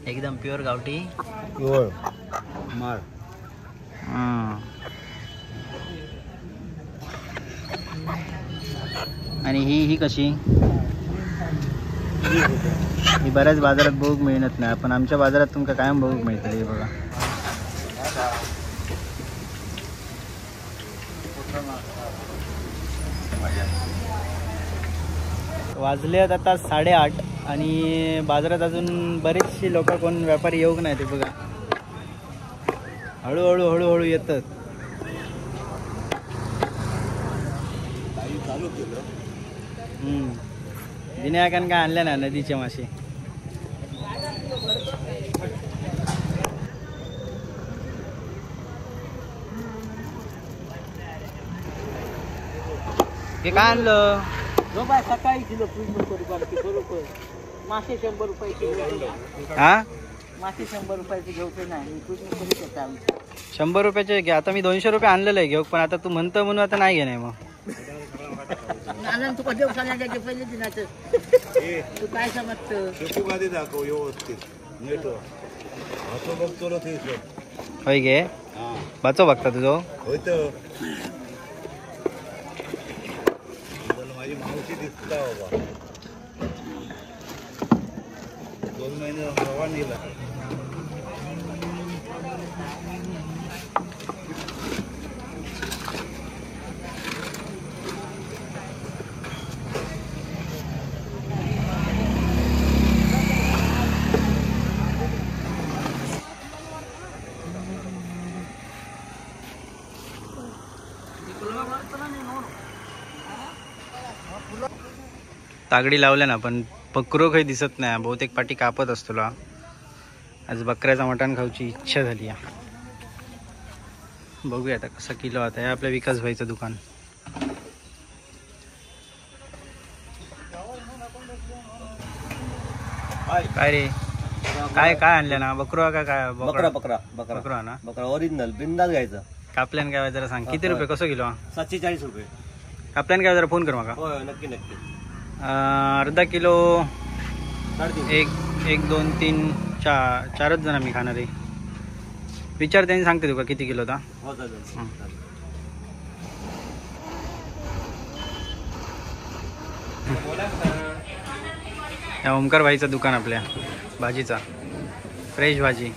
एकदम प्युअर गावठी प्युअर मार. आणि ही कशी? ही बऱ्याच बाजारात बघूक मिळत नाही, पण आमच्या बाजारात तुमका कायम बघूक मिळतली. हे बघा वाजलेत आता 8:30 आणि बाजारात अजून बरेचशी लोक कोण व्यापारी येऊक नाही. ते बघा हळूहळू येतात. विनायकान काय आणले ना नदीचे मासे. हे काय आणलं? सकाळी किलो बरोबर मासे 100 रुपये किलो. हा मासे 100 रुपयाचे घेऊचे नाही. 100 रुपयाचे घे. आता मी 200 रुपये आणलेलं आहे घेऊ, पण आता तू म्हणतो म्हणून आता नाही घेणे. मग तुका देव सांगायचे पहिले दिनाचं तू काय समजतं? दाखव व्यवस्थित नीट बघतो ते होय गे वाचो बघता तुझो होय तर माझी मावशी दिसता बाबा. 2 महिने रवा नेला. तागडी लावल्या ना, पण बकरो काही दिसत नाही. बहुतेक पाठी कापत असतो. आज बकऱ्याचा मटण खाऊची इच्छा झाली. बघूया आता कसं किलो. आता हे आपल्या विकास भाईचं दुकान. काय रे काय काय आणलं ना? बकरो का काय? बकरा ना. बकरा ओरिजिनल बिंदास घ्यायचं. कापल्यान काय जरा सांग किती रुपये कसं किलो? 740 रुपये. कापल्यान काय जरा फोन कर मला. होय नक्की नक्की. अर्धा किलो. 1 2 3 4 जण मी खाणार आहे. विचार त्यांनी सांगते तुका किती किलो होता. या ओमकार भाईचं दुकान आपल्या भाजीचा. फ्रेश भाजी.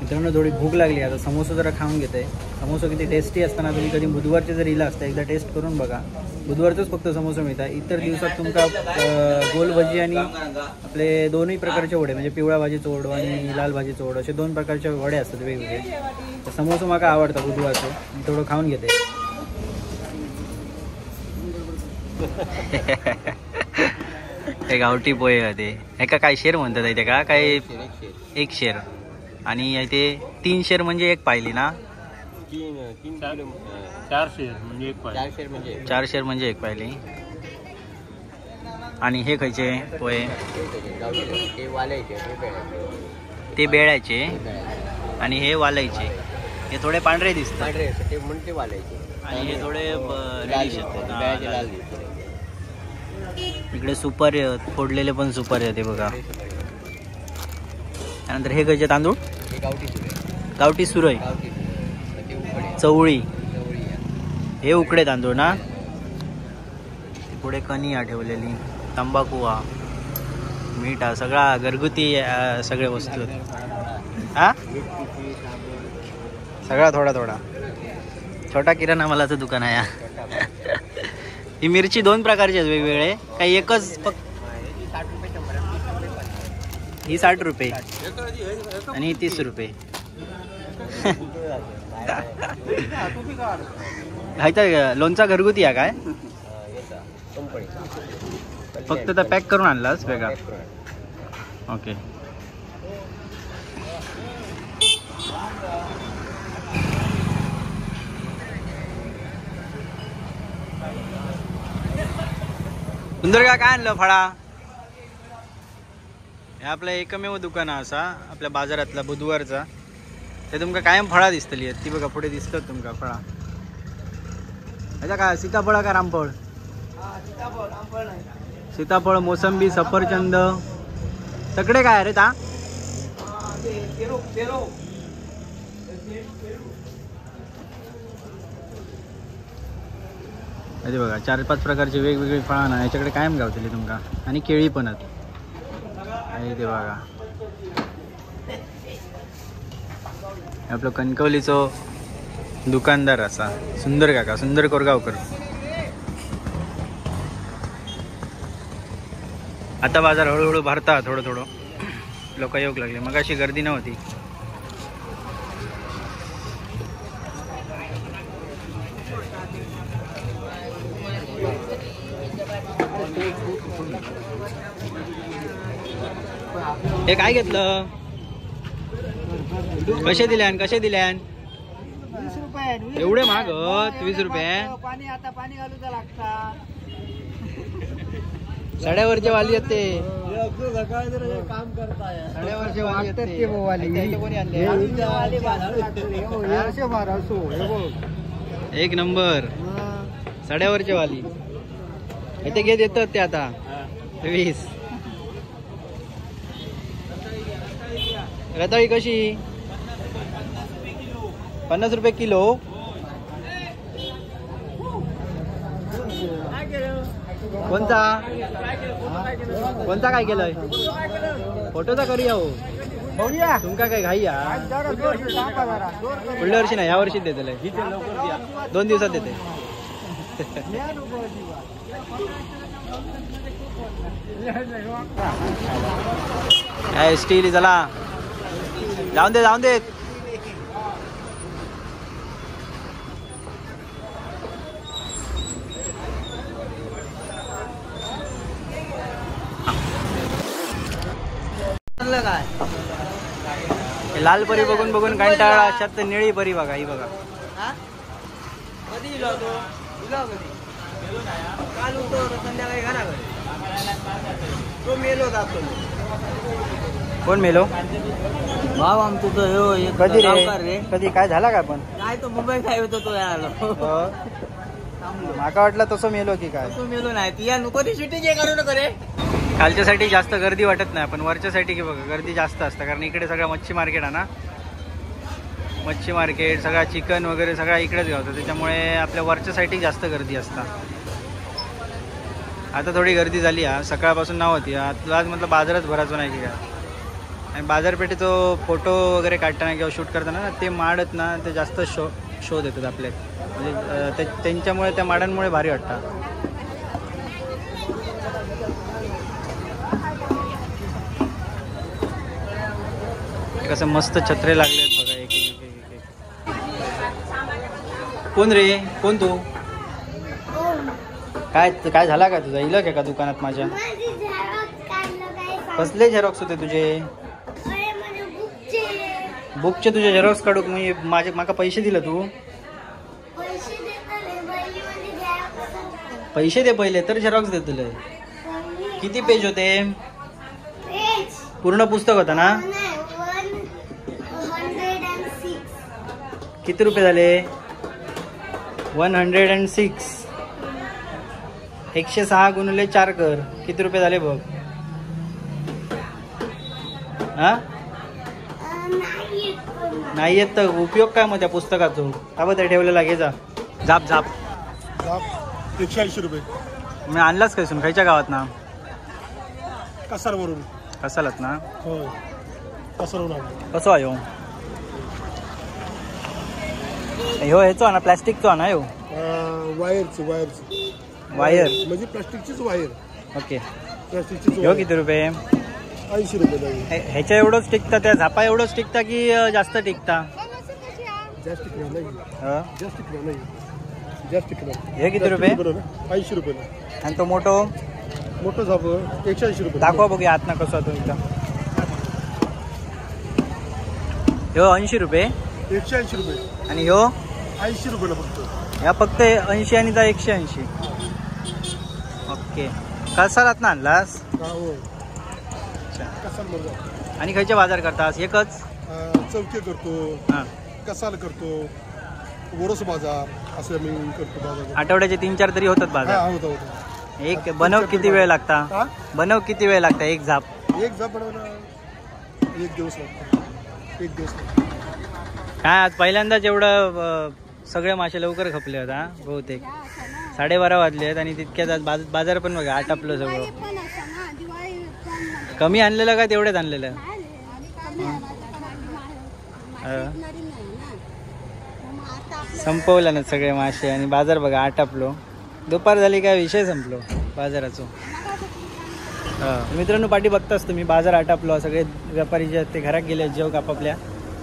मित्रांनो थोडी भूक लागली. आता समोसा जरा खाऊन घेते. समोसा किती टेस्टी असताना तुम्ही कधी बुधवारचे जर इला असता एकदा टेस्ट करून बघा. बुधवारचंच फक्त समोसा मिळतात. इतर दिवसात तुमका गोल भजी आणि आपले दोन्ही प्रकारचे वडे म्हणजे पिवळ्या भाजीचं वडं आणि लाल भाजीचं वडं असे 2 प्रकारचे वडे असतात वेगवेगळे. तर समोसा मला आवडतं बुधवारचं. मी थोडं खाऊन घेते. हे गावठी पोहे का ते? एका काय शेर म्हणतात ते का काय? 1 शेर. आणि ते 3 शेर म्हणजे 1 पायली ना? 4 शेर म्हणजे 1 पायली. 4 शेर म्हणजे 1 पायली. आणि हे खायचे पोहे ते बेळाचे आणि हे वालायचे. हे थोडे पांढरे दिसतात आणि हे थोडे इकडे सुपारी आहेत. फोडलेले पण सुपारी आहेत. हे बघा. त्यानंतर हे खायचे तांदूळ गावठी सुरई चवळी. हे उकडे तांदूळ ना. पुढे कणी ठेवलेली. तंबाखू मीठ सगळा घरगुती सगळे वस्तू हा सगळा थोडा थोडा. छोटा किराणा मालाचं दुकान आहे. ही मिरची 2 प्रकारची आहेत वेगवेगळे. काही एकच फक्त. ही 60 रुपये आणि 30 रुपये. ह्याचा लोणचा घरगुती आहे काय? फक्त तर पॅक करून आणलास वेगळा. ओके. सुंदर काय आणलं फळा? हे आपलं एकमेव दुकान असा आपल्या बाजारातला बुधवारचा. ते तुमका कायम फळा दिसतली ती बघा पुढे दिसतात तुमका फळा. ह्याचा काय सीताफळ का रामफळ? सीताफळ, मोसंबी, सफरचंद सगळे काय रे ता? अरे बघा 4-5 प्रकारची वेगवेगळी फळं ना याच्याकडे कायम गावतली तुमका. आणि केळी पण आहेत. ते बघा आपलं कणकवलीचं दुकानदार असा सुंदर काका, सुंदर कोरगावकर. आता बाजार हळूहळू भरता, थोडं थोडं लोक येऊ लागले. मग अशी गर्दी नव्हती. हे काय घेतलं? कसे दिल्यान? 20 रुपये. एवढे महाग? 20 रुपये. पाणी आता पाणी घालूचा लागता. साड्यावरचे वाली आहेत ते. काम करताय. साड्यावरचे वाली आहेत ते. कोणी आणले? एक नंबर साड्यावरचे वाली. इथे घेत येतात ते आता 20. रताळी कशी? 50 रुपये किलो. कोणता कोणता काय केलंय? फोटोचा करूया हो. तुमका काय घाई? पुढल्या वर्षी नाही, ह्या वर्षीच देतलंय. 2 दिवसात देते. काय स्टील चला जाऊन दे जाऊन दे. काय लाल परी बघून बघून कंटाळा. अशात निळी परी बघा. ही बघा. कधी दिला तो? दिला कधी? काल होतो संध्याकाळी घरा घरी. तो मेलो जातो. कोण मेलो? भाव आमचं तो कधी रे? कधी काय झाला का? पण काय तो मुंबई काय होतो तो यायला. माका वाटलं तसं मेलो की काय. तो मेलो नाही. ती या नको ती शिटी जे करू नका रे. खालच्या साठी जास्त गर्दी वाटत नाही, पण वरच्या साठी की बघा गर्दी जास्त असतं. कारण इकडे सगळं मच्छी मार्केट आहे ना. मच्छी मार्केट सगळा चिकन वगैरे सगळा इकडेच गावतं. त्याच्यामुळे आपल्या वरच्या साईडची जास्त गर्दी असतात. आता थोडी गर्दी झाली हा. सकाळपासून नव्हती. आज म्हटलं बाजारच भरायचो नाही की काय. आणि बाजारपेठेचं फोटो वगैरे काढताना किंवा शूट करताना ना ते माडत ना ते जास्त शो देतात आपले. म्हणजे त्यांच्यामुळे त्या माडांमुळे भारी वाटतं. कसं मस्त छत्रे लागले आहेत बघा. एक एक एक एक. कोण रे? कोण तू? काय झाला का तुझा? इलक आहे का दुकानात माझ्या? कसले झेरॉक्स होते तुझे? बुकचे तुझे झेरॉक्स काढू मी माका पैसे दिले तू? पैसे दे पहिले तर झेरॉक्स दे तुला. किती पेज होते? पूर्ण पुस्तक होता ना? किती रुपये झाले? 106. 106 गुणिले 4 कर. किती रुपये झाले बघ? हा नाही येत तर उपयोग काय मग त्या पुस्तकाचा? का ते ठेवलेला घे जा. झाप झाप. 180 रुपये. मी आणलाच काय सुन? खायच्या गावात ना? कसारवरून. कसालात ना? हो कसारवरून. कसं आहे ह्यो? ह्याचो ना प्लॅस्टिकचो ना ह्यो? वायरची वायर म्हणजे प्लास्टिकचीच वायर. ओके. प्लास्टिकचीच. ह्यो किती रुपये? 80 रुपये. ह्याच्या एवढंच टिकता? त्या झापा एवढंच टिकता की जास्त टिकता? जास्त टिकणार नाही. जास्त टिकणार नाही. जास्त टिकणार. हे किती रुपये? 80 रुपये. आणि तो मोठो झाप 180 रुपये. दाखवा बघूया आत ना कसं तो एकदा. ह्यो 80 रुपये. 180 रुपये. आणि ह्यो 80 रुपये फक्त. ह्या फक्त 80 आणि 180. ओके. कसालात आणलास हा होय कसाल मर्दा आणि खयचे बाजार करतास एकच चौके करतो हां कसाल करतो वरस बाजार असं मी करतो बाजार आठवड्याचे 3-4 तरी होतात हा बाजार होता होता एक बनव किती वेळ लागता हा बनव किती वेळ लागता एक झाप एक जा बनवला एक दिवस लागतो एक दिवस लागतो काय आज पहिल्यांदाच एवढं सगळे मासे लवकर खपले होता बहुतेक 12:30 वाजले आहेत आणि तितक्यात आज बाजार पण बघा आटापलं सगळं कमी आणलेलं का तेवढेच आणलेलं संपवलं ना सगळे मासे आणि बाजार बघा आटापलो दुपार झाली काय विषय संपलो बाजाराचो मित्रांनो पाठी बघताच तुम्ही बाजार आटापलो सगळे व्यापारी जे आहेत ते घरात गेले जेव आपापल्या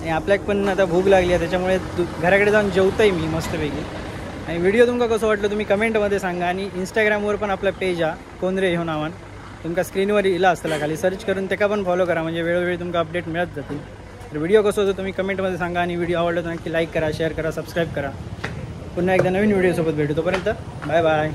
आणि आपल्याक पण आता भूक लागली आहे त्याच्यामुळे घराकडे जाऊन जेवतोय मी मस्तपैकी आणि व्हिडिओ तुमका कसं वाटलं तुम्ही कमेंटमध्ये सांगा आणि इंस्टाग्रामवर पण आपला पेज हा कोंद्रे ह्यो नावान तुमका स्क्रीनवर इला असतला खाली सर्च करून त्याका पण फॉलो करा म्हणजे वेळोवेळी तुमका अपडेट मिळत जातील तर व्हिडिओ कसं होतं तुम्ही कमेंटमध्ये सांगा आणि व्हिडिओ आवडला तर नक्की लाईक करा शेअर करा सबस्क्राईब करा पुन्हा एकदा नवीन व्हिडिओसोबत भेटू तोपर्यंत बाय बाय